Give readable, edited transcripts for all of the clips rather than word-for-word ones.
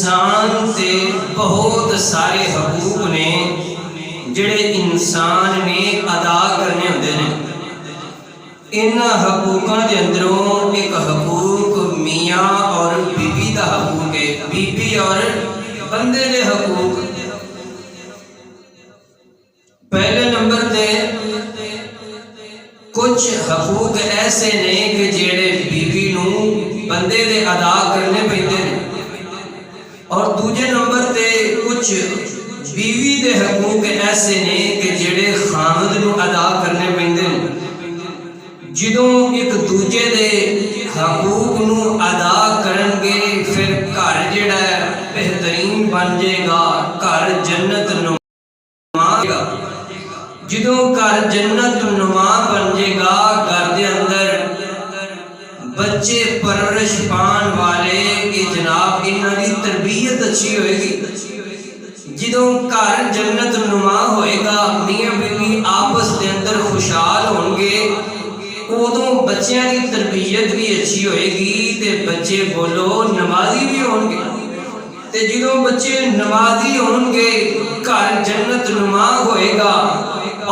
انسان تے بہت سارے حقوق نے جڑے انسان نے ادا کرنے ہوندے نے۔ ان حقوقاں دے اندروں ایک حقوق میاں اور بیوی دا حقوق ہے، بیوی اور بندے دے حقوق۔ پہلے نمبر تے کچھ حقوق ایسے نے کہ جڑے بیوی نو بندے دے ادا کرنے پیندے نے، اور دوجے نمبر تے کچھ بیوی دے حقوق ایسے نے کہ جڑے خامد نو ادا کرنے پیندے نے۔ جدوں ایک دوجے دے حقوق نو ادا کرن گے پھر گھر جڑا ہے بہترین بن جائے گا، گھر جنت نما گا۔ جدوں گھر جنت نما بن جائے گا، گھر دے اندر بچے پرورش پان والے کہ جناب انہاں دی تربیت اچھی ہوئے گی۔ جدوں گھر جنت نما ہوئے گا، میاں بیوی آپس دے اندر خوشحال ہون گے، ادوں بچیاں کی تربیت بھی اچھی ہوئے گی تے بچے بولو نمازی بھی ہون گے۔ تے جدوں بچے نمازی ہون گے گھر جنت نما ہوئے گا،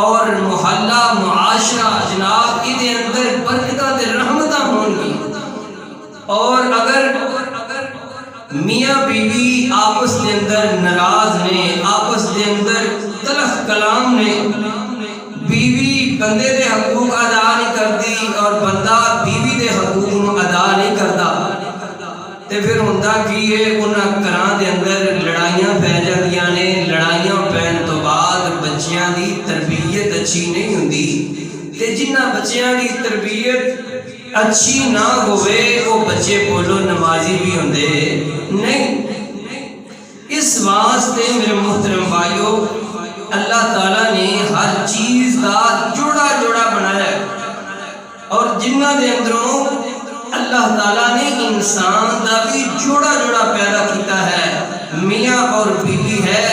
اور محلہ معاشرہ جناب ادھے اندر برکتاں تے رحمتاں ہون گی۔ اور اگر میاں بیوی آپس دے اندر ناراض نے، آپس دے اندر تلخ کلام نے، بیوی بندے دے حقوق ادا نہیں کرتی اور بندہ بیوی دے حقوق ادا نہیں کرتا، تے پھر ہوندا کی ہے انہاں گھراں دے اندر لڑائیاں پہ جاندیاں نے۔ لڑائیاں پین تو بعد بچیاں دی تربیت اچھی نہیں ہوندی، تے جنہاں بچیاں دی تربیت اچھی نہ ہوئے وہ بچے بولو نمازی بھی ہوندے نہیں۔ اس واسطے میرے محترم بھائیو، اللہ تعالیٰ نے ہر چیز کا جوڑا جوڑا بنایا ہے، اور جنہ دے اندروں اللہ تعالیٰ نے انسان کا بھی جوڑا جوڑا پیدا کیتا ہے۔ میاں اور بیوی ہے،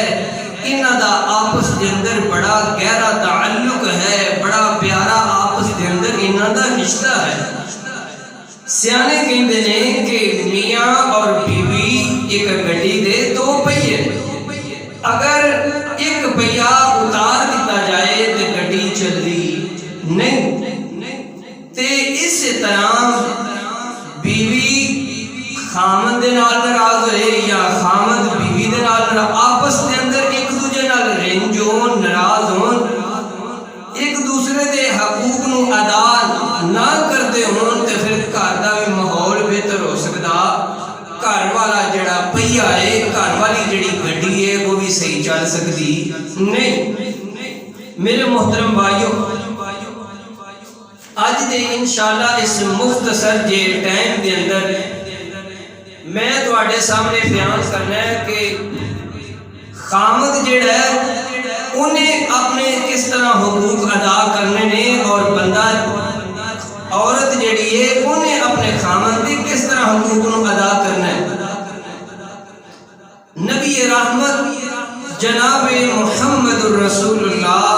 انہاں دا آپس دے اندر بڑا گہرا تعلق ہے، بڑا پیارا آپس دے اندر انہاں دا رشتہ ہے۔ سیانے کہندے نے کہ میاں اور بیوی ایک گڈی دے دو پہیے، اگر ایک پہیا اتار دیتا جائے تو گڈی چلدی نہیں۔ تے اس طرح بیوی خامد دے نال ناراض ہوئے یا خامد بیوی دے نال آپس دے اندر ایک دوجے نال رنج ہون، ناراض ہون، ایک دوسرے دے حقوق نو ادا نہ کرتے ہون، تے پھر گھر دا بھی ماحول بہتر ہو سکدا۔ گھر والا جڑا پہیا ہے، گھر والی جڑی گڈی ہے وہ بھی صحیح چل سکتی نہیں۔ میرے محترم بھائیو، آج دے انشاءاللہ اس مختصر جے ٹائم دے اندر میں تواڈے سامنے بیان کرنا ہے کہ خامد جڑا ہے انہیں اپنے کس طرح حقوق ادا کرنے نے، اور بندہ عورت جڑی ہے انہیں اپنے خامد کے کس طرح حقوق نو ادا کرنا ہے۔ نبی رحمت جناب محمد الرسول اللہ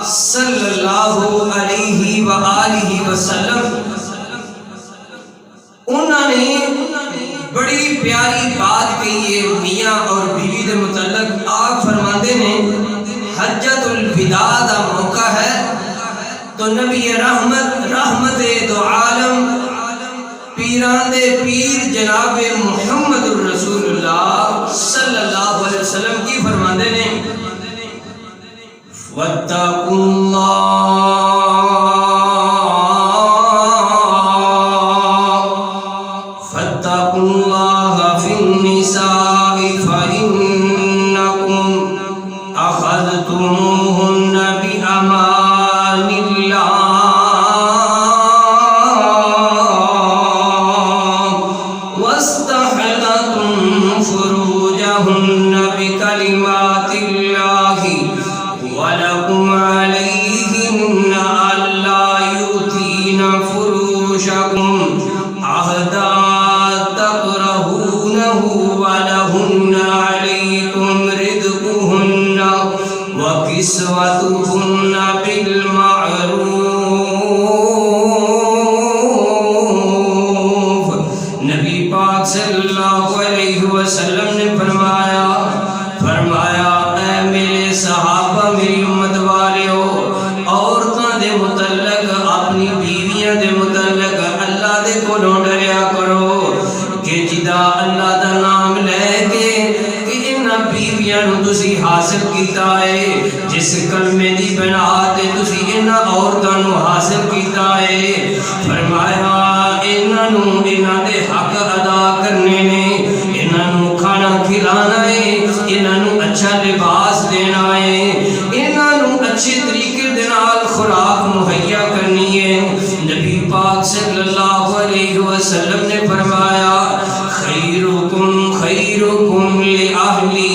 صلی اللہ علیہ وآلہ وسلم، انہوں نے بڑی پیاری بات کہی ہے میاں اور بیوی دے متعلق۔ آپ فرماندے نے حجۃ الوداع دا موقع ہے تو نبی رحمت دو عالم پیران دے پیر جناب محمد الرسول اللہ صلی اللہ علیہ وسلم کی فرماندے نے وَاتَّقُوا اللَّهَ فَاتَّقُوا اللَّهَ فِي النِّسَاءِ فَإِنَّكُمْ أَخَذْتُمُوهُنَّ بِأَمَانِ اللَّهِ وَاسْتَحْلَلْتُمْ فُرُوجَهُنَّ بِكَلِمَاتِ اللَّهِ وَلَكُمْ عَلَيْهِنَّ أَلَّا يُؤْتِينَ فُرُوجَكُمْ عَهْدًا تَكْرَهُونَهُ وَلَهُنَّ عَلَيْكُمْ رِزْقُهُنَّ وَكِسْوَتُهُنَّ بِالْمَعْرُوفِ۔ نبی پاک صلی اللہ علیہ وسلم نے نے فرمایا اے میرے صحابہ میری امت والیو عورتاں دے متعلق اپنی بیویاں دے متعلق اللہ دے کولوں ڈریا کرو کہ جدا اللہ دا نام لے کے انہاں بیویاں نو تسی حاصل کیتا ہے جس کلمے دی بنا تے تسی انہاں عورتاں نو حاصل کیتا ہے فرمایا انہاں دے حق ادا کرنے نے انہاں نو کھانا کھلانا ہے انہاں نو اچھا لباس دینا ہے انہاں نو اچھے طریقے دے نال خوراک مہیا کرنی ہے نبی پاک صلی اللہ علیہ وسلم نے فرمایا خیرکم لأہلی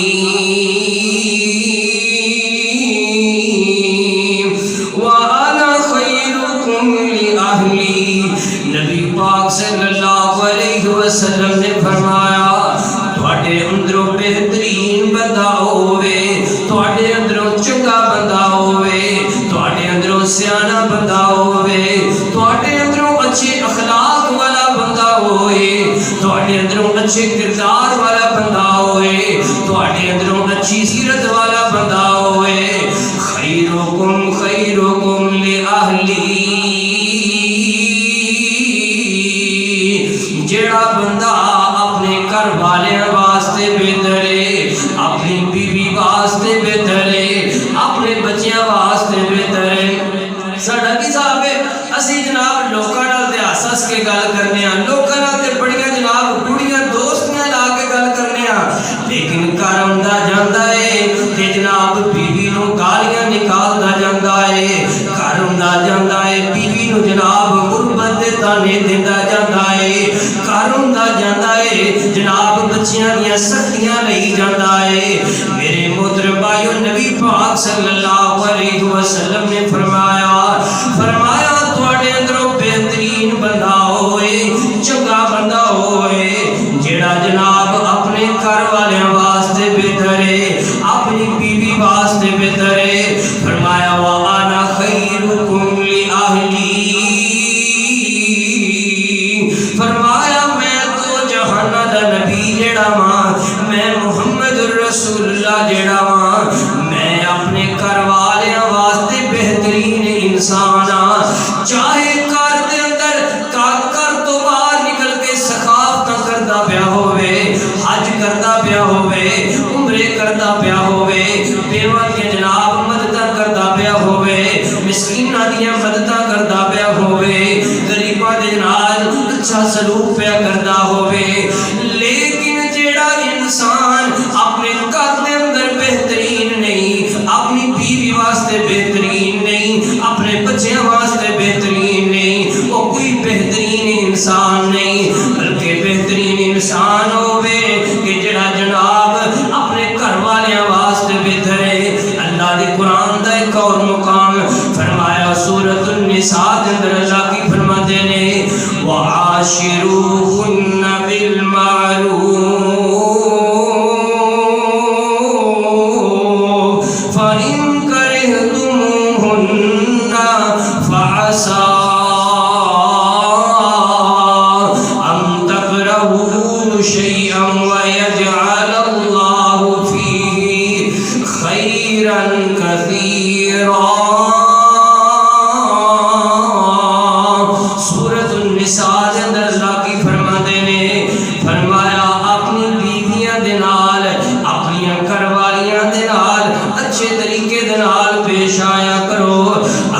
وَأَنَا خَيْرُكُمْ لِأَهْلِي نبی پاک صلی اللہ علیہ وسلم نے فرمایا تواڈے اندروں بہترین بندہ ہووے تواڈے اندروں چنگا بندہ ہووے تواڈے اندروں سیانا بندہ ہووے تواڈے اندروں اچھے اخلاق والا بندہ ہوئے تواڈے اندروں اچھے کردار والا بندہ ہوئے تواڈے اندروں اچھی سیرت والا بندہ ہوئے خیرکم لأہلی جڑا بندہ اپنے گھر والیاں واسطے بہتر ہے اپنی بیوی واسطے بہتر ہے اپنے بچیاں واسطے بہتر ہے ساڈا کی صاحب ہے اسی جناب لوکاں نال تے ہس ہس کے گل کرنے ہاں لوکاں نال تے بڑیاں جناب کڑیاں دوستیاں لا کے گل کرنے ہاں لیکن گھر آندا جاندا ہے تے جناب بیوی نو گالیاں نکالدا جاندا ہے گھر آندا جاندا ہے بیوی نو جناب غربت دے تانے دیندا جاندا ہے گھر آندا جاندا ہے جناب بچیاں دیاں سختیاں لئی جاندا ہے میرے محترم بھائیو نبی پاک صلی اللہ علیہ وسلم نے فرمایا تواڈے اندروں بہترین بندہ ہوئے چنگا بندہ ہوئے جڑا جناب اپنے گھر والیاں واسطے بہتر ہے اپنی بیوی واسطے بہتر ہے فرمایا وَأَنَا خَيْرُكُمْ لِأَهْلِي فرمایا میں تو جہان دا نبی جڑا ماں میں محمد رسول اللہ جڑا ماں میں اپنے گھر والیاں واسطے بہترین انسان ہاں چاہے گھر دے اندر گھر تو باہر نکل کے سخاوت کردا پیا ہووے حج کردا پیا ہووے عمرے کردا پیا ہووے بیواں دی جناب مدداں کردا پیا ہووے مسکیناں دیاں مدداں کردا پیا ہووے غریباں دے نال اچھا سلوک پیا کردا ہووے لیکن جیڑا انسان اپنے گھر دے اندر بہترین نہیں اپنی بیوی واسطے بہترین نہیں اپنے بچیاں واسطے بہترین نہیں وہ کوئی بہترین انسان نہیں بلکہ بہترین انسان ہووے کہ جڑا جناب اپنے گھر والیاں واسطے بہتر ہے اللہ دے قرآن دا ایک اور مقام فرمایا سورۃ النساء دے اندر اللہ کی فرماتے نے وعاشروہن بالمعروف فإن كرهتموهن فعسى أن تكرهوا شيئا ويجعل الله فيه خيرا كثيرا سورۃ النساء دے اندر اللہ کی فرماتے نے فرمایا اپنی بیویاں دے نال اپنی گھر والیاں دے نال اچھے طریقے دے نال پیش آیا کرو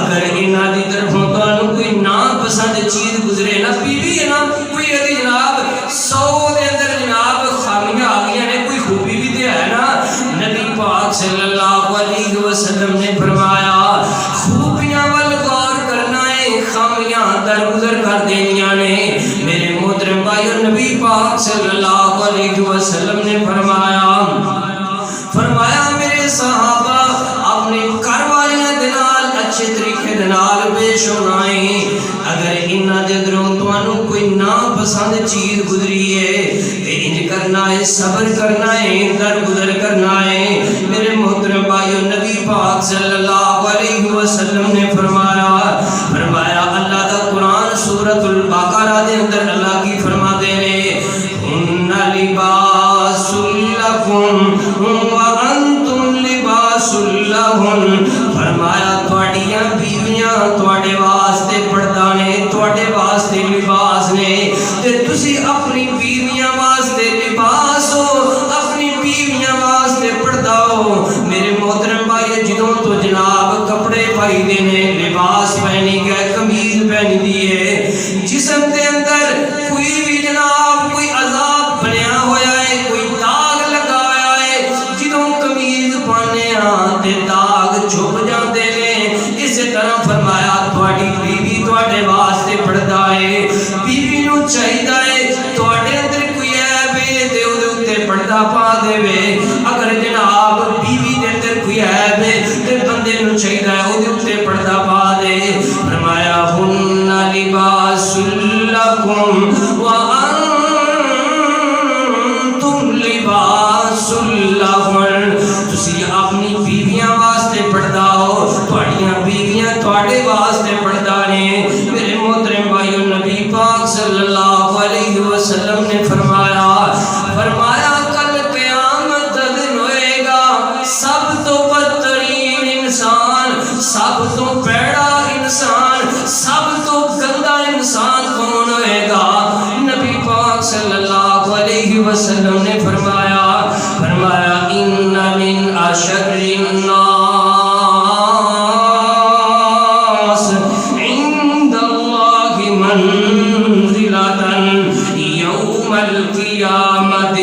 اگر انہاں دی طرفوں تانوں کوئی ناپسند چیز گزرے نا بیوی ہے نا کوئی ادی جناب 100 دے اندر جناب خامیاں آ گئی نے کوئی خوبی بھی تے ہے نا نبی پاک صلی اللہ علیہ وسلم نے فرمایا خوبیاں ول غور کرنا ہے خامیاں درگزر کر دینیاں نے میرے محترم بھائیو نبی پاک صلی اللہ علیہ وسلم نے فرمایا میرے صحابہ اپنے گھر والیاں دے نال اچھے طریقے دے نال پیش ہونا ہے اگر انہاں دے اندروں تانوں کوئی ناپسند چیز گزری ہے تے انج کرنا ہے صبر کرنا ہے درگزر کرنا ہے میرے محترم بھائیو نبی پاک صلی اللہ علیہ وسلم نے فرمایا اللہ دا قرآن سورۃ البقرہ دے اندر اللہ کی فرماتے ہیں ہن لباس لکم وانتم لباس لہن، فرمایا تواڈیاں بیویاں تواڈے واسطے پردہ نے، تواڈے واسطے لباس نے، تے تسی اپنی بیویاں واسطے لباس ہو، اپنی بیویاں واسطے پردہ ہو۔ میرے محترم بھائی، جدوں تو جناب کپڑے پائی دے نے، لباس پہنی گئے، قمیض پہنی دیے، جسم دے اندر کوئی بھی جناب کوئی عذاب بنیا ہویا ہے، کوئی داغ لگا ہویا ہے، جدوں قمیض پانے ہاں تے داغ چھپ جاندے نے۔ اسی طرح فرمایا تواڈی بیوی تواڈے واسطے پردہ ہے، بیوی نو چاہیے تواڈے اندر کوئی عیب ہے تے اودے اوتے پردہ پا دے، اگر جناب بیوی دے اندر کوئی عیب ہے تے بندے نو چاہیے اودے اوتے پردہ پا دے۔ فرمایا ہن لباس لکم وانتم لباس لہن، تسی اپنی بیویاں واسطے پردہ ہو، تواڈیاں بیویاں تواڈے واسطے پردہ نے۔ میرے محترم بھائیو، نبی پاک صلی اللہ علیہ وسلم نے فرمایا کل قیامت دا دن ہوئے گا، سب تو بدترین انسان، سب تو پیڑا انسان، سب تو گندا انسان کون ہوئے گا؟ نبی پاک صلی اللہ علیہ وسلم نے فرمایا ان من اشر الناس عند اللہ منزلۃ یوم القیامۃ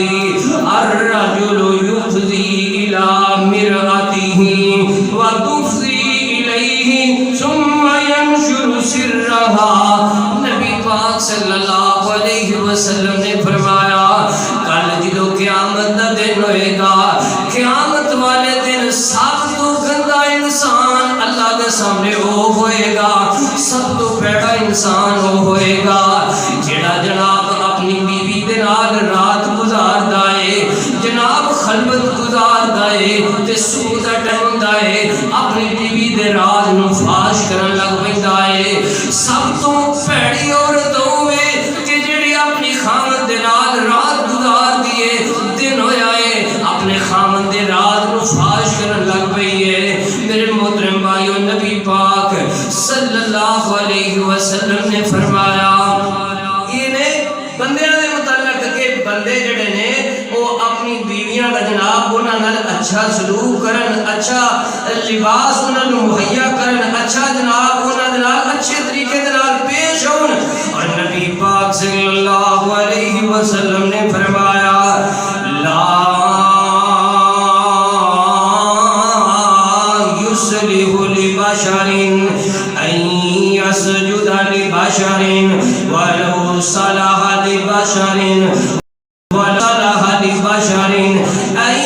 الرجل یفضی الی مرأته وتفضی الیہ ثم ینشر سرها۔ نبی پاک صلی اللہ علیہ وسلم نے فرمایا کل جدو قیامت دا دن ہوئے گا، قیامت والے دن سب تو گندا انسان اللہ دے سامنے وہ ہوئے گا، سب تو پیڑا انسان وہ ہوئے گا جڑا جناب اپنی بیوی دے نال رات گزاردا ہے، جناب خلوت گزاردا ہے تے صبح دا ٹائم ہوندا ہے اپنی بیوی دے راز نو فاش کرن لگ پیندا ہے۔ سب تو پیڑی عورت ہوے کہ جڑی اپنی خاوند دے نال رات گزار دیے، دن ہویا ہے اپنے خاوند دے راز نو فاش کرن لگ پئی ہے۔ میرے محترم بھائیو، نبی پاک صلی اللہ علیہ وسلم نے فرمایا یہ نے بندیاں دے متعلق کہ بندے جڑے نے وہ اپنی بیویاں دا جناب انہاں نال اچھا سلوک کرن، اچھا لباس انہاں نوں مہیا کرن، اچھا جناب انہاں دے نال اچھے طریقے دے نال پیش ہون۔ اور نبی پاک صلی اللہ علیہ وسلم نے فرمایا لا يصلح لبشر ان يسجد لبشر ولو صلح لبشر وصلح لبشر ان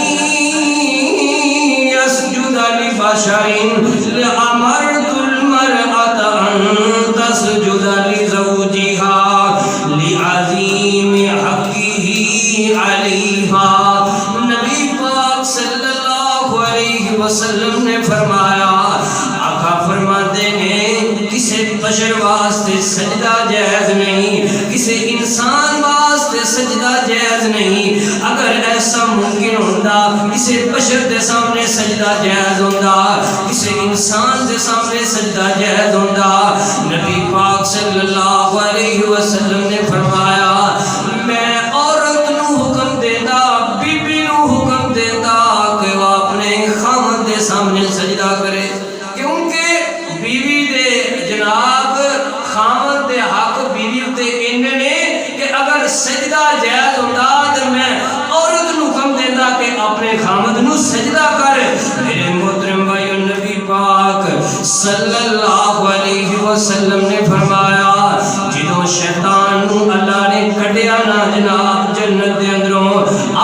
يسجد لبشر لأمرت المرأة ان تسجد لزوجها لعظیم حقه علیہا۔ نبی پاک صلی اللہ علیہ وسلم نے فرمایا، آقا فرماتے ہیں کسی بشر واسطے سجدہ جائز نہیں، کسی انسان واسطے سجدہ جائز نہیں۔ اگر ایسا ممکن ہوتا کسی بشر دے سامنے سجدہ جائز ہوتا، کسی انسان دے سامنے سجدہ جائز ہوتا۔ نبی پاک صلی اللہ علیہ وسلم نے فرمایا میں عورت نو حکم دیتا، بی بی نو حکم دیتا کہ وہ اپنے خاوند دے سامنے سجدہ کرے، کیونکہ بیوی دے جناب خاوند دے حق بیوی تے اننے نے کہ اگر سجدہ جائز ہوتا تو میں عورت نو حکم دیتا کہ اپنے خاوند نو سجدہ کر۔ میرے محترم بھائیو، نبی پاک صلی اللہ علیہ وسلم نے فرمایا جدو شیطان نو اللہ نے کڈیا نا جناب جنت دے اندروں،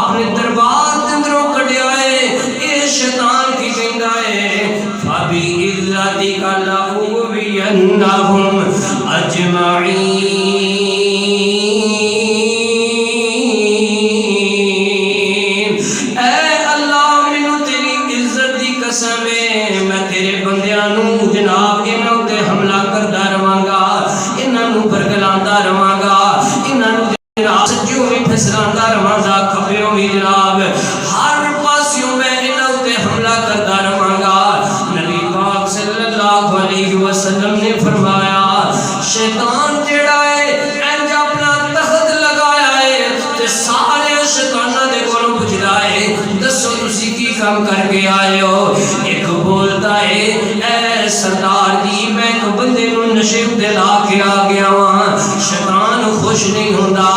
اپنے دربار دے اندروں کڈیا ہے، اے شیطان کی کہندا ہے فَبِعِزَّتِكَ لَأُغْوِيَنَّهُمْ أَجْمَعِينَ۔ اے اللہ مینوں تیری عزت دی قسم ہے میں تیرے بندیاں نو جناب انہاں تے حملہ کردا رہواں گا، کام کر کے آئے ہو؟ ایک بولتا ہے اے سردار جی میں ایک بندے نو نشے تے لا کے آ گیا ہاں، شیطان خوش نہیں ہوندا۔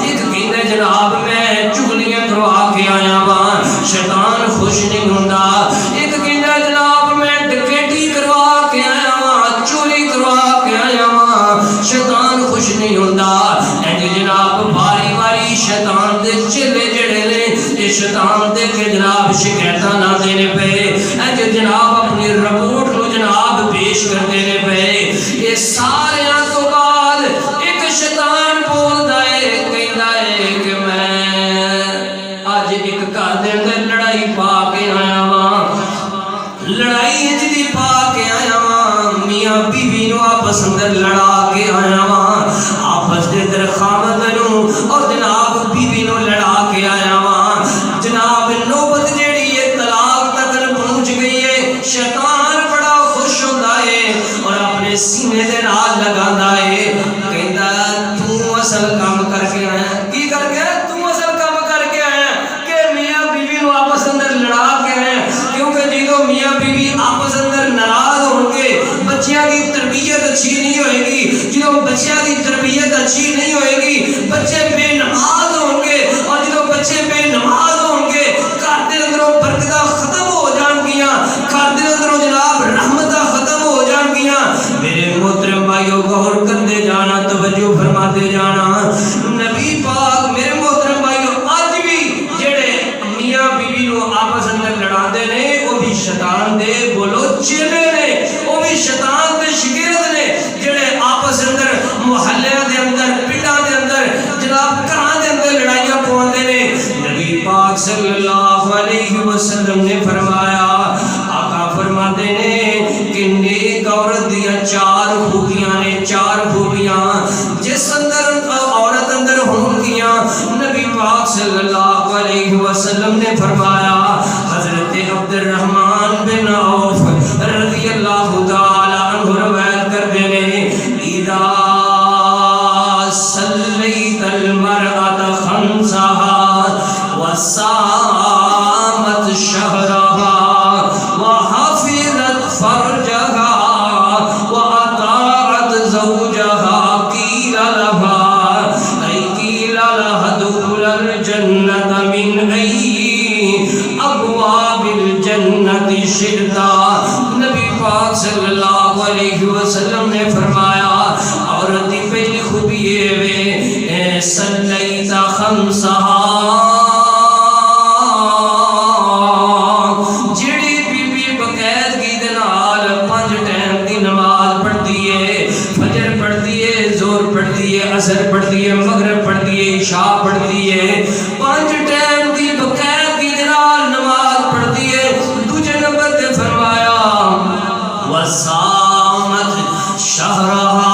ایک کہندا جناب میں چگلیاں کروا کے آیا ہاں، شیطان خوش نہیں ہوندا۔ ایک کہندا جناب میں ڈکیٹی کروا کے آیا ہاں، چوری کروا کے آیا ہاں، شیطان خوش نہیں ہوندا۔ اے جناب باری باری شیطان دے چلے جڑے نے یہ شیطان دے کے جناب شکایتاں نہ دینے پے، اے جناب اپنی رپورٹ نو جناب پیش کر دینے پے۔ یہ سارے تو بعد ایک شیطان بولدا ہے کہندا ہے کہ میں اج ایک گھر دے اندر لڑائی پا کے آیا ہاں، لڑائی جدی پا کے آیا ہاں، میاں بیوی نو آپس اندر لڑا کے آیا ہاں، آپس دے اندر خاوند نو اور جناب بیوی نو لڑا کے آیا ہاں، جناب نوبت جیڑی ہے طلاق تک پہنچ گئی ہے۔ شیطان بڑا خوش ہوندا ہے اور اپنے سینے دے نال لگاندا ہے، کہندا تو اصل کام کر کے آیا، کی کر کے آیا؟ تو اصل کام کر کے آیا کہ میاں بیوی نو آپس اندر لڑا کے آیا، کیونکہ جدو میاں بیوی آپس اندر ناراض ہوں گے بچیاں کی تربیت اچھی نہیں ہوئے گی، جدو بچیاں کی تربیت اچھی نہیں ہوئے گی بچے بے نماز ہوں گے، اور جدو بچے بے نماز ہوں گے گھر دے اندروں برکتاں ختم ہو جان گیاں، گھر دے اندروں جناب رحمتاں ختم ہو جان گیاں۔ میرے محترم بھائیو غور کرتے جانا، توجہ فرماتے جانا، نبی پاک میرے محترم بھائیو اج بھی جڑے میاں بیوی نو آپس اندر لڑا دے نے وہ بھی شیطان دے بولو چیلے نے، وہ بھی شیطان دے شگرد نے، جڑے آپس اندر محلیاں دے اندر پنڈاں دے اندر جناب گھراں دے اندر لڑائیاں پواندے نے۔ نبی پاک صلی اللہ علیہ وسلم نے فرمایا، آقا فرماتے نے کہ نیک عورت دیاں چار خوبیاں نے، چار خوبیاں جس اندر عورت اندر ہوں گیاں، نبی پاک صلی اللہ علیہ وسلم نے فرمایا، حضرت عبد الرحمن بن عوف رضی اللہ تعالی عنہ روایت کرتے ہیں، اذا صلیت المرأة خمسها وصامت شهرها وحفظت فرجها وأطاعت زوجها قيل لها ادخل الجنة من أي أبواب الجنة شئت۔ نبی پاک صلی اللہ علیہ وسلم نے فرمایا عورت کی پہلی خوبی یہ صلیت خمسہا، جڑی بی بی باقاعدگی دے نال 5 ٹائم دی نماز پڑھتی ہے، فجر پڑھتی ہے، ظہر پڑھتی ہے، عصر پڑھتی ہے، مغرب پڑھتی ہے، عشاء پڑھتی ہے، 5 ٹائم دی باقاعدگی دے نال نماز پڑھتی ہے۔ دوسرے نمبر تے فرمایا وصامت شہرہا،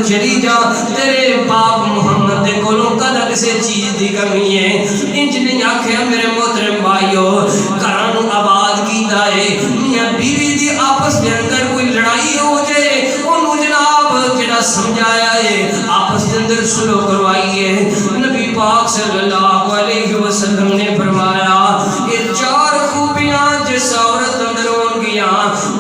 چلی جا تیرے باپ محمد دے کولوں کدا کسے چیز دی کمی ہے انج نہیں آکھیا میرے محترم بھائیو گھراں نو آباد کیتا ہے میاں بیوی دی آپس دے اندر کوئی لڑائی ہو جائے انہوں جناب جڑا سمجھایا ہے آپس دے اندر سلو کروائی ہے نبی پاک صلی اللہ علیہ وسلم نے فرمایا یہ چار خوبیاں جس عورت اندر ہوں گیاں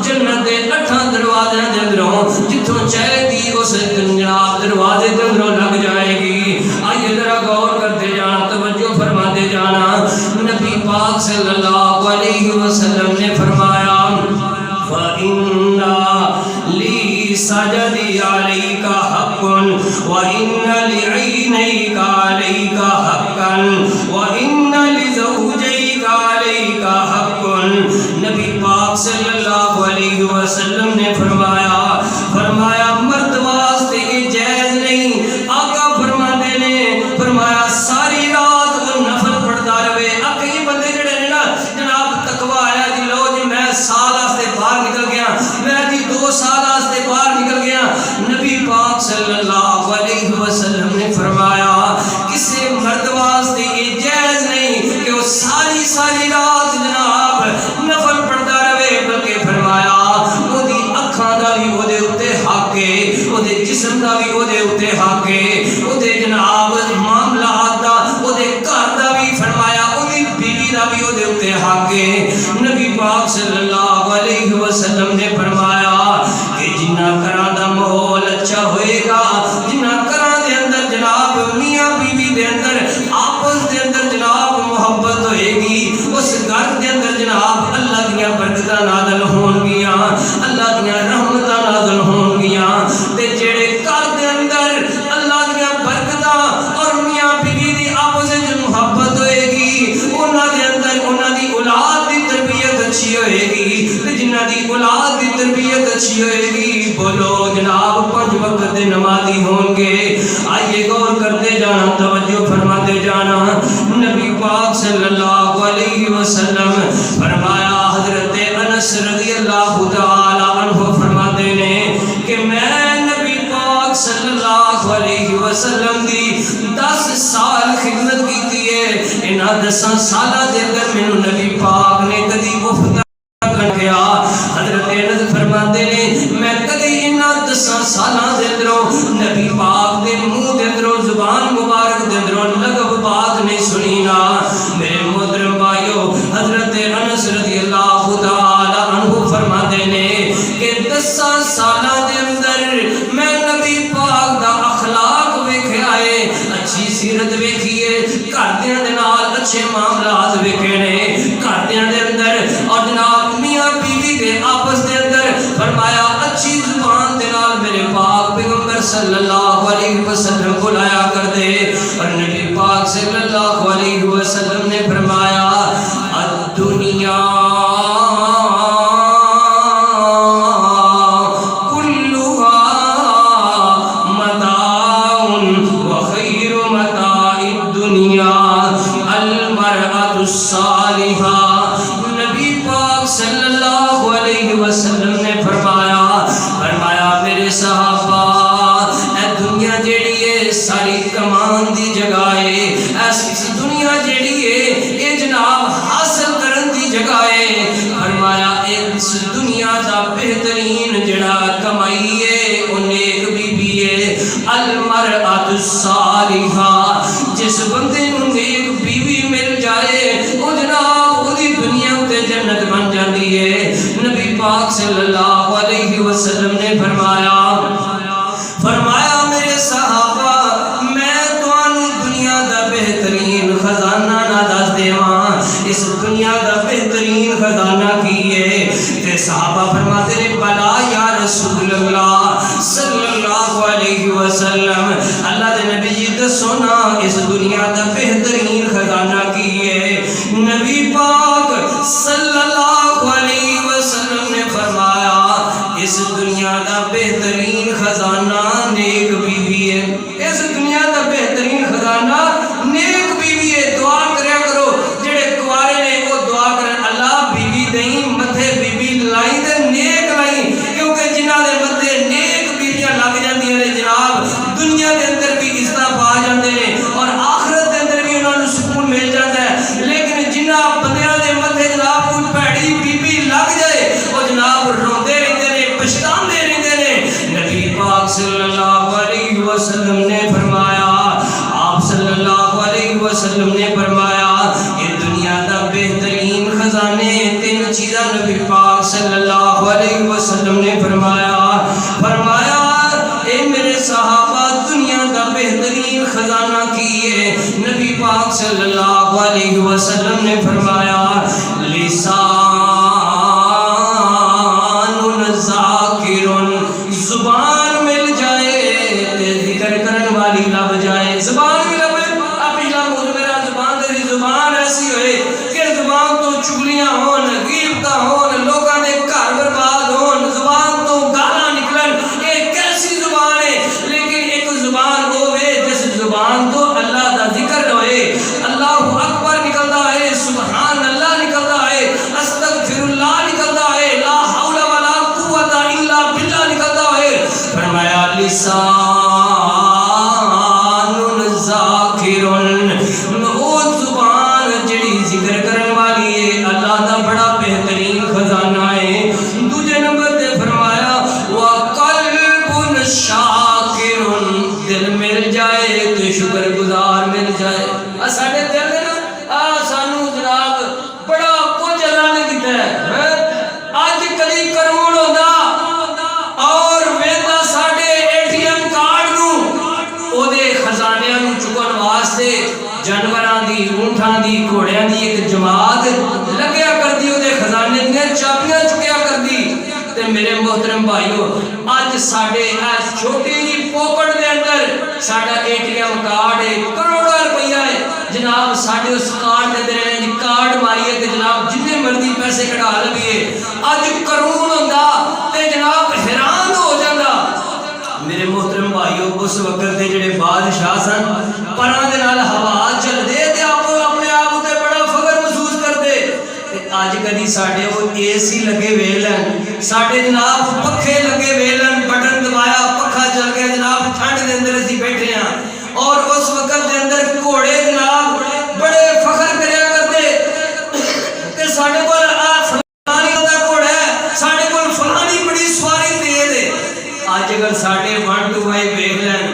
جنت دے 8 دروازے دے اندروں جتوں چاہے گی اس جناب دروازے دے اندروں لگ جائے گی آئیے ذرا غور کرتے جانا توجہ فرماتے جانا نبی پاک صلی اللہ علیہ وسلم نے فرمایا فَإِنَّ لِي سَجَدِي عَلَيْكَ حَقٌّ وَإِنَّ لِعَيْنَيْكَ عَلَيْكَ حَقًّا وَإِنَّ لِزَوْجَيْكَ عَلَيْكَ حَقٌّ نبی پاک صلی اللہ علیہ وسلم نے فرمایا مرد واسطے یہ جائز نہیں آقا فرماتے نے فرمایا ساری رات وہ نفل پڑھتا رہے کئی بندے جڑے نے نا جناب تقوی آیا جی لو جی میں سال واسطے باہر نکل گیا میں جی 2 سال واسطے باہر نکل گیا نبی پاک صلی اللہ علیہ وسلم نے فرمایا کسی مرد واسطے یہ جائز نہیں کہ وہ ساری رات جناب نفل پڑھتا رہے بلکہ فرمایا وہ دی اکھاں دا بھی وہ دے اتے حق ہے وہ دے جسم دا بھی وہ دے اتے حق ہے وہ دے جناب معاملات دا وہ دے گھر دا بھی فرمایا وہ دی بیوی دا بھی وہ دے اتے حق ہے نبی پاک صلی اللہ علیہ وسلم نے فرمایا کہ جنہ گھراں دا ماحول اچھا ہوئے گا جنہ گھراں دے اندر جناب میاں بیوی دے اندر آپس دے اندر جناب محبت ہوئے گی اس گھر دے اندر جناب اللہ دیاں برکتاں نازل ہون گیاں اللہ دیاں رحمتاں نازل ہون گیاں تے جڑے گھر دے اندر اللہ دیاں برکتاں اور میاں بیوی دی آپس وچ محبت ہوئے گی انہاں دے اندر انہاں دی اولاد دی تربیت اچھی ہوئے گی تے جنہاں دی اولاد دی تربیت اچھی ہوئے گی بولو جناب 5 وقت دے نمازی ہوں گے آئیے غور کرتے جانا توجہ فرماتے جانا نبی پاک صلی اللہ علیہ وسلم فرمایا حضرت انس رضی اللہ تعالی عنہ فرماتے نے کہ میں نبی پاک صلی اللہ علیہ وسلم دی 10 سال خدمت کی ہے انہاں 10 سالہ دے اندر میں نبی پاک نے کدی مفت گیا حضرت انس فرماتے نے میں کدی انہاں 10 سالاں دے اندروں نبی پاک دے منہ دے اندروں زبان مبارک دے اندروں لغو بات نہیں سنی نا میرے محترم بھائیو حضرت انس رضی اللہ تعالی عنہ فرماتے نے کہ 10 سالاں دے اندر میں نبی پاک دا اخلاق ویکھیا ہے اچھی سیرت ویکھی ہے گھردیاں دے نال اچھے معاملات ویکھے نے گھردیاں دے اندر اور جناب میاں بیوی دے آپس دے اندر فرمایا اچھی زبان دے نال میرے پاک پیغمبر صلی اللہ علیہ وسلم کو لایا کر دے اور نبی پاک صلی اللہ علیہ وسلم نے فرمایا الدنیا نبی پاک صلی اللہ علیہ وسلم نے فرمایا میرے صحابہ اے دنیا جیڑی ہے ساری کمان دی جگہ ہے ایسی دنیا جیڑی ہے یہ جناب حاصل کرن دی جگہ ہے فرمایا اس دنیا دا بہترین جڑا کمائی ہے وہ نیک بی بی ہے المرأۃ الصالحہ جس بندے نوں نیک بیوی مل جائے وہ جناب وہ دی دنیا تے جنت بن جاتی ہے نبی پاک صلی اللہ علیہ وسلم نے فرمایا میرے صحابہ میں تانوں دنیا دا بہترین خزانہ نہ دس دیواں اس دنیا دا بہترین خزانہ کی ہے تے صحابہ فرماتے نے بلا یا رسول اللہ صلی اللہ علیہ وسلم اللہ دے نبی جی دسو نا اس دنیا دا بہترین خزانہ کی ہے نبی پاک صلی اللہ علیہ وسلم نے فرمایا اس دنیا دا بہترین خزانہ نیک بیوی ہے اس دنیا دا بہترین خزانہ نیک بیوی ہے دعا کریا کرو جڑے کوارے نے وہ دعا کرن اللہ بیوی دیں متھے بیوی لائی تے نیک لائی کیونکہ جنہاں دے متھے نیک بیویاں لگ جاندیاں نے جناب وسلم نے فرمایا یہ دنیا دا بہترین خزانے تین چیزاں نبی پاک صلی اللہ علیہ وسلم نے فرمایا اے میرے صحابہ دنیا دا بہترین خزانہ کی ہے؟ نبی پاک صلی اللہ علیہ وسلم نے فرمایا لسان ذاکر، زبان مل جائے تے ذکر کرن والی لب جائے. زبان بھی لبے اپنی لب میرا زبان تیری زبان ایسی ہوئے کہ زبان تو چگلیاں ہون، غیبتاں ہون، لوگاں دے گھر برباد ہون، زبان تو گالاں نکلن. یہ کیسی زبان ہے؟ لیکن ایک زبان ہوئے جس زبان تو اللہ دا ذکر ہوئے، اللہ اکبر نکلتا ہے، سبحان اللہ نکلتا ہے، استغفر اللہ نکلتا ہے، لا حول ولا قوت الا باللہ نکلتا ہے. فرمایا لسان ذاکر، وہ زبان جڑی ذکر کرن والی ہے، اللہ دا بڑا بہترین خزانہ ہے. دوسرے نمبر تے فرمایا وقلب شاکر، دل مل جائے تو شکر گزار مل جائے. ساڈے دل نے نا سانو جناب بڑا کچھ اللہ نے دیتا ہے. اج کدی کروڑ ہوندا اور ویندا ساڈے ATM کارڈ نو او دے خزانیاں نو چکن واسطے جانوراں دی، اونٹاں دی، گھوڑیاں دی ایک جماعت لگیا کردی، او دے خزانے دیاں چابیاں چکیا کردی. تے میرے محترم بھائیو اج ساڈے چھوٹی جی پوکٹ دے اندر ساڈا ATM کارڈ ہے، کروڑاں روپیہ ہے جناب. ساڈے اس کارڈ دے اندر جی کارڈ ماریے تے جناب جتنے مرضی پیسے کٹا لئیے. اج کروڑ ہوندا تے جناب حیران ہو جاندا. میرے محترم بھائیو اس وقت دے جڑے بادشاہ سن پراں دے نال ہوا چلدے تے اپنے آپ تے بڑا فخر محسوس کردے. اج کدی ساڈے وہ AC لگے ویلن، ساڈے جناب پکھے لگے ویلن، بٹن دبایا پکھا چل گیا جناب، ٹھنڈ دے اندر اسی بیٹھے ہیں. اور اس وقت دے اندر گھوڑے جناب بڑے فخر کریا کرتے کہ ساڈے کول فلانی دا گھوڑا ہے، ساڈے کول فلانی بڑی سواری تیز ہے. اج اگر ساڈے 125 ویکھ لین،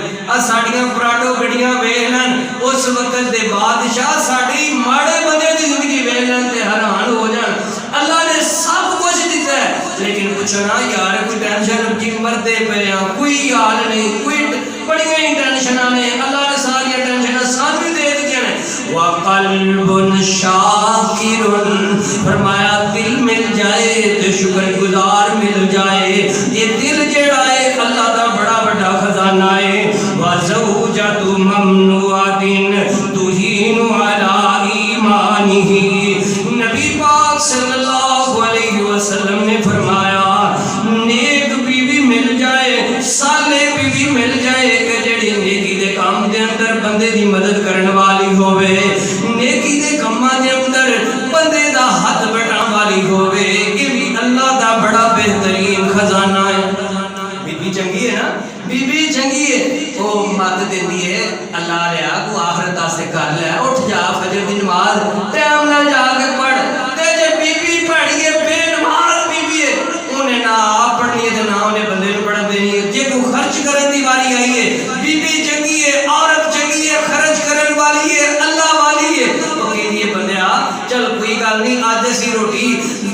ساڈیاں پراڈو گڈیاں ویکھ لین، اس وقت دے بادشاہ ساڈی ماڑے بندے دی زندگی ویکھ لین تے حیران ہو جان. اللہ نے سب کچھ دیتا ہے لیکن پوچھنا یار کوئی ٹینشن کی مردے پے ہاں، کوئی حال نہیں، کوئی بڑیاں ہی ٹینشناں نے. اللہ نے ساری ٹینشناں سانوں دے دتیاں نے. وقلب شاکر، فرمایا دل مل جائے تو شکر گزار مل جائے. یہ دل جڑا ہے اللہ دا بڑا بڑا خزانہ ہے. وزوجۃ ممنوعۃ تہین علی ایمانہ، نبی پاک صلی اللہ علیہ وسلم نے فرمایا نیک بیوی مل جائے، صالح بیوی مل جائے کہ جڑی نیکی دے کام دے اندر بندے دی مدد کرن والی ہوے، نیکی دے کاماں دے اندر بندے دا ہاتھ بٹان والی ہوے. یہ بھی اللہ دا بڑا بہترین خزانہ ہے. بیوی چنگی ہے نا، بیوی چنگی ہے، وہ مت دیندی ہے اللہ لیا کو آخرت واسطے کر لے، اٹھ جا فجر دی نماز ٹائم نال جا کے پڑھ. تے جے بیوی پڑھی ہے بے نماز بیوی ہے، انہیں نہ آپ پڑھنی ہے تے نہ انہیں بندے نوں پڑھن دینی ہے. جے کو خرچ کرن دی واری آئی ہے، بیوی چنگی ہے، عورت چنگی ہے، خرچ کرن والی ہے، اللہ والی ہے، تو کہندی ہے بندیا چل کوئی گل نہیں اج اسی روٹی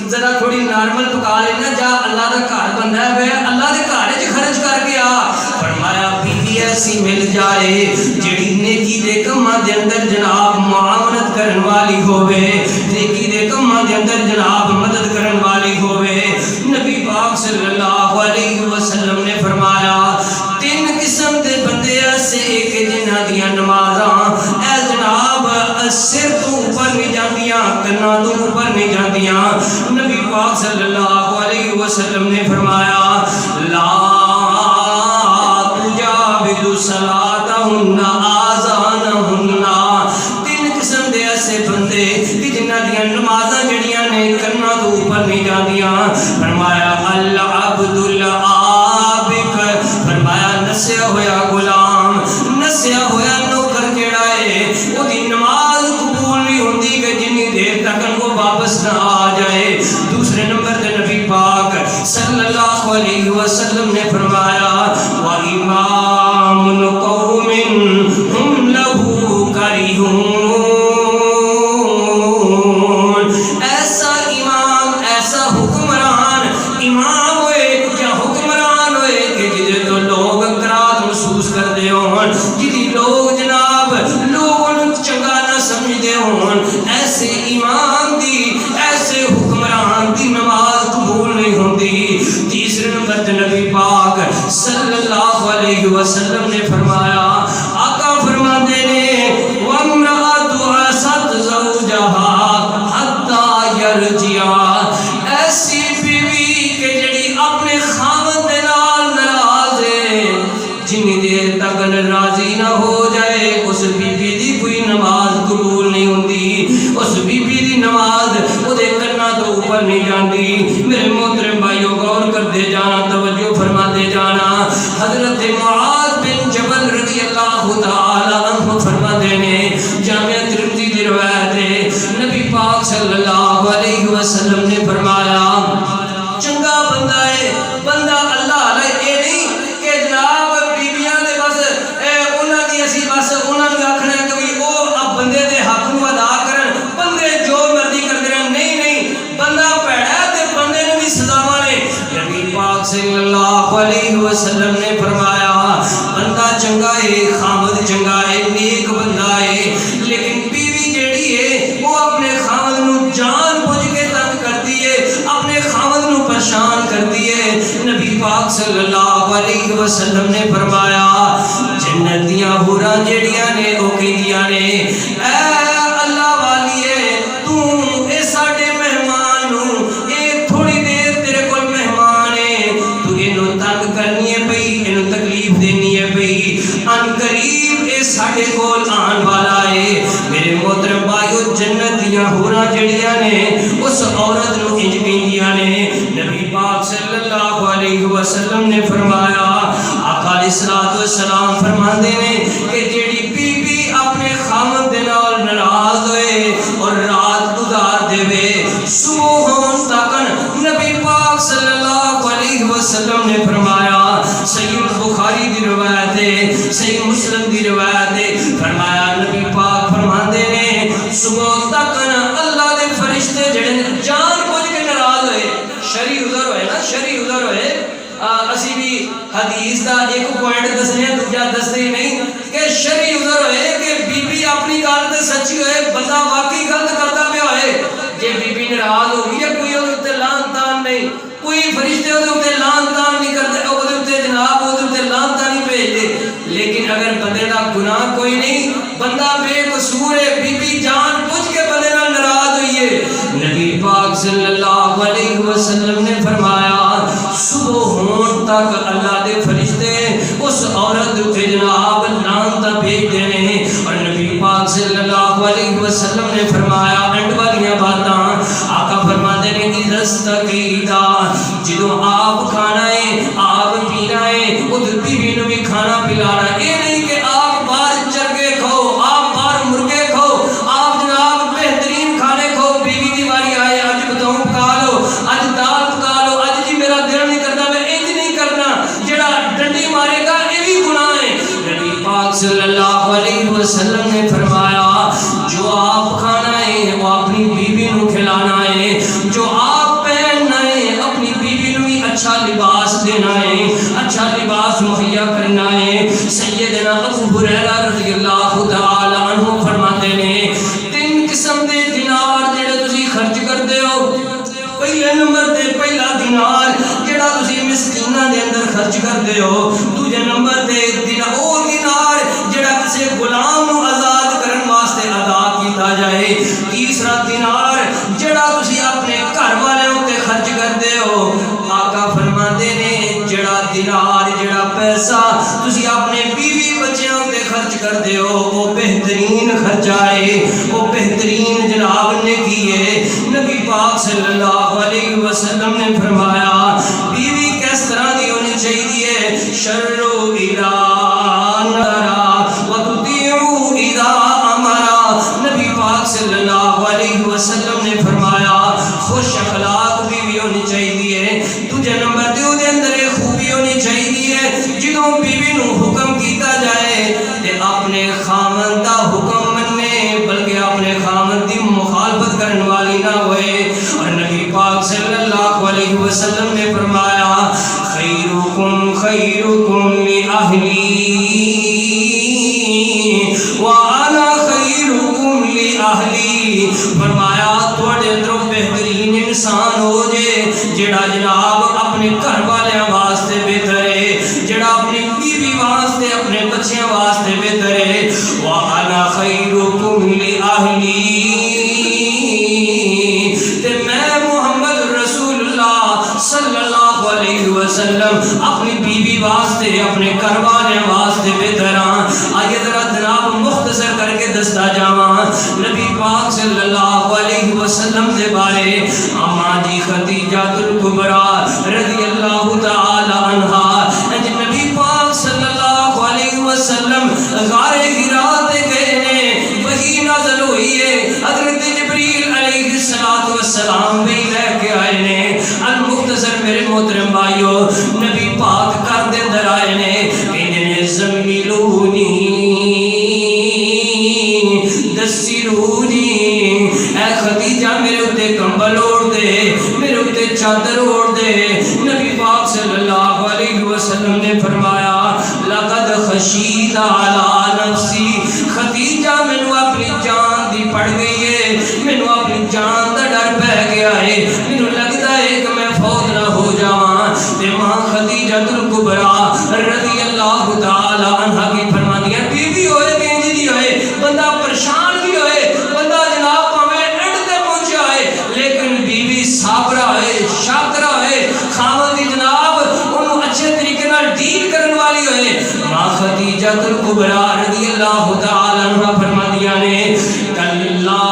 ذرا تھوڑی نارمل پکا لینا، جا اللہ دا گھر بندا ہے وے اللہ دے گھر وچ خرچ کر کے آ. فرمایا بیوی ایسی مل جائے جڑی نیکی دے کماں دے اندر جناب معاونت کرن والی ہوے، نیکی دے کماں دے اندر جناب مدد کرن والی ہوے. نبی پاک صلی اللہ علیہ وسلم نے فرمایا تین قسم دے بندے ایسے کہ جنہاں دیاں نمازاں اے جناب سر تو اوپر نہیں جاندیاں، کنا تو اوپر نہیں جاندیاں. نبی پاک صلی اللہ علیہ وسلم نے فرمایا لا تجاوز صلاتہن آذانہن. تین قسم دے ایسے بندے کہ جنہاں دیاں نمازاں جڑیاں نے کنا تو اوپر نہیں جاندیاں. فرمایا العبد العابق، فرمایا نسیا ہویا غلام، نسیا ہویا نوکر جڑا ہے وہ دی نماز قبول نہیں ہوندی کہ جنی دیر تک وہ واپس نہ آ جائے. دوسرے نمبر تے نبی پاک صلی اللہ علیہ وسلم نے فرمایا وَإِمَامٌ قَوْمٍ هُمْ لَهُ كَرِهُونَ، ایسے ایمان دی ایسے حکمران دی نماز قبول نہیں ہوندی۔ تیسرے نمبر تے نبی پاک صلی اللہ علیہ وسلم نے فرمایا، آقا فرماتے نے وَامْرَأَتُ عَصَتْ زَوْجَهَا حَتَّى يَرْجِعَ، ایسی بیوی کہ جڑی اپنے خاوند دے نال ناراض ہے، جنی دیر تک راضی نہ ہو جائے اس بی بی دی کوئی نماز قبول نہیں ہوندی، اس بی بی دی نماز او دے کرنا تو اوپر نہیں جاندی۔ میرے محترم بھائیو غور کرتے جانا، توجہ فرماتے جانا۔ حضرت معاذ بن جبل رضی اللہ تعالی عنہ فرماتے ہیں، جامعہ ترمذی کی روایت ہے، نبی پاک صلی اللہ علیہ وسلم نے فرمایا چنگا بندہ ہے بندہ اللہ علیہ اے نہیں کہ جناب بیبیاں دے بس انہاں دی اسی بس انہاں نوں آکھنا ہے کہ او اب بندے دے حق نوں ادا کرن، بندے جو مرضی کردے رہن، نہیں نہیں، بندہ پیڑا تے بندے نوں بھی سزاواں نے۔ نبی پاک صلی اللہ علیہ وسلم نے فرمایا بندہ چنگا ہے، خامد چنگا ہے، نیک بندہ ہے، لیکن بیوی جیڑی ہے وہ اپنے خامد نوں جان بوجھ کے تنگ کرتی ہے، اپنے خامد نوں پریشان کرتی ہے۔ نبی پاک صلی اللہ علیہ وسلم نے فرمایا جنت دیاں حوراں جیڑیاں نے او کہندیاں نے اے اللہ والیے تو اے ساڈے مہمان نوں اے تھوڑی دیر تیرے کول مہمان ہے، تو اینوں تنگ کرنی ہے پئی، اینوں تکلیف دینی ہے پئی، ان قریب اے ساڈے کول آن والا ہے۔ میرے محترم بھائیو جنت دیاں حوراں جڑیاں نے اس عورت نوں انج کہندیاں نے، نبی پاک صلی اللہ علیہ وسلم نے فرمایا، آقا علیہ الصلوۃ والسلام فرماندے نے کہ جیڑی بی بی اپنے خاوند دے نال ناراض ہوئے اور رات گزار دے صبح ہون تک، نبی پاک صلی اللہ علیہ وسلم نے فرمایا، صحیح بخاری دی روایت ہے، صحیح مسلم دی روایت ہے، فرمایا نبی پاک فرماندے نے صبح تک اللہ دے فرشتے جڑے جان بوجھ کے ناراض ہوئے، شرعی عذر ہوئے نا، شرعی عذر ہوئے، اسی بھی حدیث دا ایک پوائنٹ دسنے دوجا دستے نہیں کہ شرعی عذر ہوئے کہ بی بی اپنی گل تے سچی ہوئے، بندہ واقعی غلط کرتا پیا ہوئے، جے بی بی ناراض ہو گئی ہے کوئی اودے تے لعن تان نہیں، کوئی فرشتے اودے تے لعن تان نہیں کرتے، اودے تے جناب اودے تے لعن تان نہیں بھیجتے، لیکن اگر بندے دا گناہ کوئی نہیں، بندہ بے قصور ہے، بی بی جان بوجھ کے بندے نال ناراض ہوئی ہے، نبی پاک صلی اللہ علیہ وسلم نے فرمایا صبح ہون تک اللہ دے فرشتے اس عورت تے جناب لعنت بھیج دینے، اور نبی پاک صلی اللہ علیہ وسلم نے فرمایا اینڈ والیاں باتاں، آقا فرماتے ہیں کہ دستقیدہ جدوں آپ کھانا ہے آپ پینا ہے ادھر بیوی نوں بھی کھانا پلانا، یہ نہیں کہ آپ باہر چرگے کھو، آپ باہر مرغے کھو، آپ جناب بہترین کھانے کھو، بیوی دی باری آئے اج بتاؤں پکا لو، اج دال پکا لو، اج جی میرا دل نہیں کرتا میں انج نہیں کرنا، جڑا ڈنڈی مارے گا یہ بھی گناہ ہے۔ نبی پاک صلی اللہ علیہ وسلم نے فرمایا جو آپ کھانا ہے وہ اپنی بیوی نوں کھلانا ہے، جو آپ پہننا ہے اپنی بیوی نوں بھی اچھا لباس دینا ہے، اچھا لباس مہیا کرنا ہے۔ سیدنا ابو ہریرہ رضی اللہ تعالی عنہ فرماتے ہیں تین قسم دے دینار جڑے تسی خرچ کردے ہو، پہلے نمبر تے پہلا دینار جڑا تسی مسکیناں دے اندر خرچ کردے ہو، دوجے نمبر تے او دینار جڑا کسے غلام نوں آزاد کرن واسطے ادا کیتا جائے، تیسرا دینار جڑا تسی اپنے گھر والوں تے خرچ کردے ہو، آقا فرماندے نے جڑا دینار جڑا پیسہ تسی اپنے بیوی بچیاں تے خرچ کردے ہو وہ بہترین خرچہ ہے، وہ بہترین جناب نے کیے۔ نبی پاک صلی اللہ علیہ وسلم نے فرمایا بیوی کس طرح دی ہونی چاہیے، شرو اذا نرا وتطیعو اذا امرا، نبی پاک صلی اللہ علیہ وسلم نے فرمایا خوش اخلاق بیوی ہونی چاہیے، دوجے نمبر تے اودے اندر خوبی ہونی چاہیے جدوں بیوی نوں حکم کیتا جائے تے اپنے خاوند دا حکم مننے بلکہ اپنے خاوند دی مخالفت کرن والی نہ ہوئے، اور نبی پاک صلی اللہ علیہ وسلم نے فرمایا خیرکم خیرکم لأہلی وَأَنَا خَيْرُكُمْ لِأَهْلِي، فرمایا تواڈے اندروں بہترین انسان ہو جے جڑا جناب اپنے گھر والے واسطے بہتر ہے، جڑا اپنی بیوی واسطے اپنے بچیاں واسطے بہتر ہے۔ وَأَنَا خَيْرُكُمْ لِأَهْلِي، تے میں محمد رسول اللہ صلی اللہ علیہ وسلم اپنی بیوی واسطے اپنے گھر والے واسطے بہتر ہاں۔ آئیے ذرا جناب مختصر کر کے دستا جاواں نبی پاک صلی اللہ علیہ وسلم دے بارے۔ اماں جی خدیجہ الکبریٰ رضی اللہ تعالی عنہا نبی پاک صلی اللہ علیہ وسلم غار حراء تے گئے نے، وحی نازل ہوئی ہے، حضرت جبریل علیہ السلام بھی لے کے آئے نے۔ المختصر میرے محترم بھائیو، نبی پاک کر دے اندر آئے نے، کہندے نے زملونی دسرونی، اے خدیجہ میرے اتے کمبل اوڑھ دے، میرے اتے چادر اوڑھ دے۔ نبی پاک صلی اللہ علیہ وسلم نے فرمایا لقد خشیت علی نفسی، خدیجہ مینوں اپنی جان دی پڑ گئی ہے، مینوں اپنی جان دا ڈر پہ گیا ہے، مینوں لگتا ہے کہ میں فوت نہ ہو جاواں۔ تے ماں خدیجہ الکبریٰ رضی اللہ تعالی عنہا کی فرماندی ہے بیوی ہوئے کنج دی ہوئے، بندہ پریشان بھی ہوئے، بندہ جناب پاویں اینڈ تے پہنچا ہے، لیکن بیوی صابرہ ہے، شاکرہ ہے، خاوند دی جناب انہوں اچھے طریقے نال ڈیل کرن والی ہوئے۔ ماں خدیجہ الکبریٰ رضی اللہ تعالی عنہا فرماندیاں نے کلا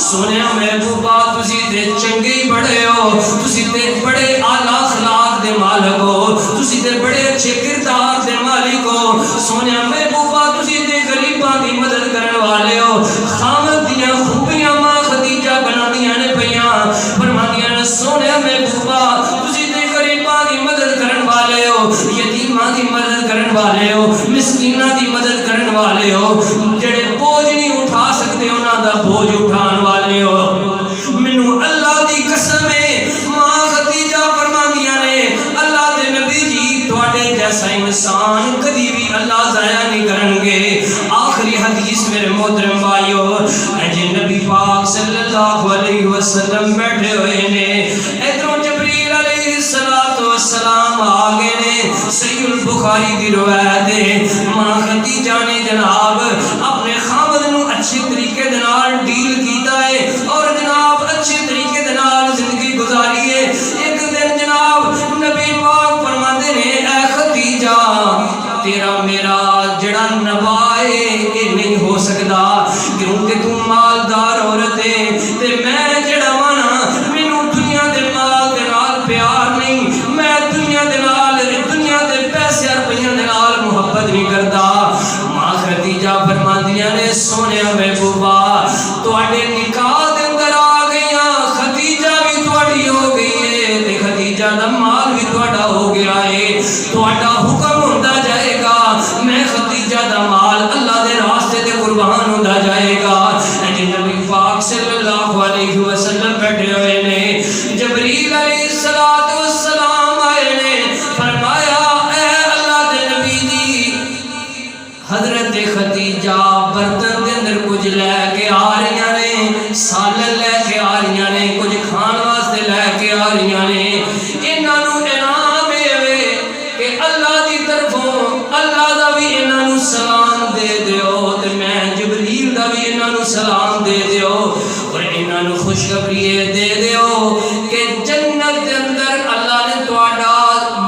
سونے محبوبہ تسی تے چنگے ہی بڑے ہو، تسی تے بڑے اعلیٰ اخلاق دے مالک ہو، تسی تے بڑے اچھے کردار دے مالک ہو۔ سونے محبوبہ تسی تے غریباں دی مدد کرن والے ہو۔ خاوند دیاں خوبیاں ماں خدیجہ بناندیاں نے پیاں، فرماندیاں نے سونے محبوبہ تسی تے غریباں دی مدد کرن والے ہو، یتیماں دی مدد کرن والے ہو، مسکیناں دی مدد کرن والے ہو، جڑے بوجھ نہیں اٹھا سکتے انہاں دا بوجھ اٹھان والے ہو۔ منو اللہ دی قسم ہے ماں خدیجہ فرماندیاں نے اللہ دے نبی جی تواڈے جیسا انسان کدی بھی اللہ ضائع نہیں کرن گے۔ آخری حدیث میرے محترم بھائیو، اج نبی پاک صلی اللہ علیہ وسلم بیٹھے ہوئے نے، ادھروں جبریل علیہ السلام آگے نے۔ صحیح البخاری دی روایت ہے ماں خدیجہ نے جناب اپنے خاوند نو اچھے طریقے دے نال ڈیل کیتا ہے اور جناب اچھے طریقے دے نال زندگی گزاری ہے۔ ایک دن جناب نبی پاک فرماندے نے اے خدیجہ تیرا میرا جڑا نبا ہے یہ نہیں ہو سکتا کیونکہ تم مالدار عورت ہے تے میں جڑا وانا مینوں دنیا دے مال دے نال پیار نہیں، میں دنیا دے نال دنیا دے پیسے روپیاں دے نال محبت نہیں کرتا۔ ماں خدیجہ فرماندیاں نے سونے محبوبہ تواڈے نکاح دے اندر آ گئیاں، خدیجہ بھی تواڈی ہو گئی ہے تے خدیجہ دا مال بھی تواڈا ہو گیا ہے، تواڈا حکم ہوندا جائے گا، میں خدیجہ دا مال اللہ دے راستے تے قربان ہوندا جائے گا۔ نبی پاک صلی اللہ علیہ وسلم بیٹھے ہوئے نے، جبریل علیہ السلام آئے نے، فرمایا اے اللہ دے نبی جی حضرت خدیجہ برتن دے اندر کچھ لے کے آ رہی نے، سالن لے کے آ رہی نے، کچھ کھان واسطے لے کے آ رہی نے۔ انہاں نوں انعام ہے کہ اللہ دی طرفوں اللہ دا بھی انہاں نوں سلام دے دیو تے میں جبریل دا بھی انہاں نوں سلام دے دیو اور انہاں نوں خوشخبری دے دیو کہ جنت دے اندر اللہ نے تواڈا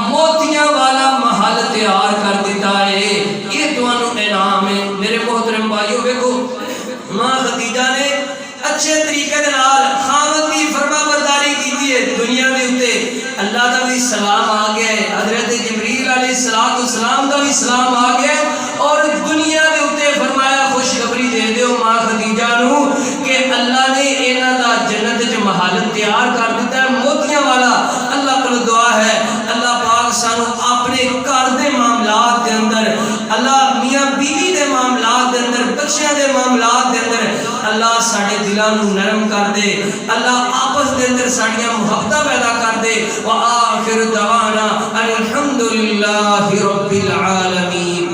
موتیاں والا محل تیار کر دیتا ہے، یہ تانوں انعام ہے۔ میرے محترم بھائیو ویکھو ماں خدیجہ نے اچھے طریقے دے نال خاوند دی فرما برداری کیتی ہے، دنیا دے اوتے اللہ دا بھی سلام آ گیا ہے، حضرت جبریل علیہ السلام دا بھی سلام آ گیا ہے اور دنیا دے اوتے فرمایا خوشخبری دے دیو ماں خدیجہ نوں کہ اللہ نے انہاں دا جنت وچ محل تیار کر دیتا ہے موتیاں والا۔ اللہ کول دعا ہے اللہ پاک سانو اپنے گھر دے معاملات دے اندر، اللہ میاں بیوی دے معاملات دے اندر، بچیاں دے معاملات دے اندر اللہ ساڈے دلاں نوں نرم کر دے، اللہ آپس دے اندر ساڈیاں محبتاں پیدا کر دے۔ وآخر دعوانا الحمدللہ للہ رب العالمین.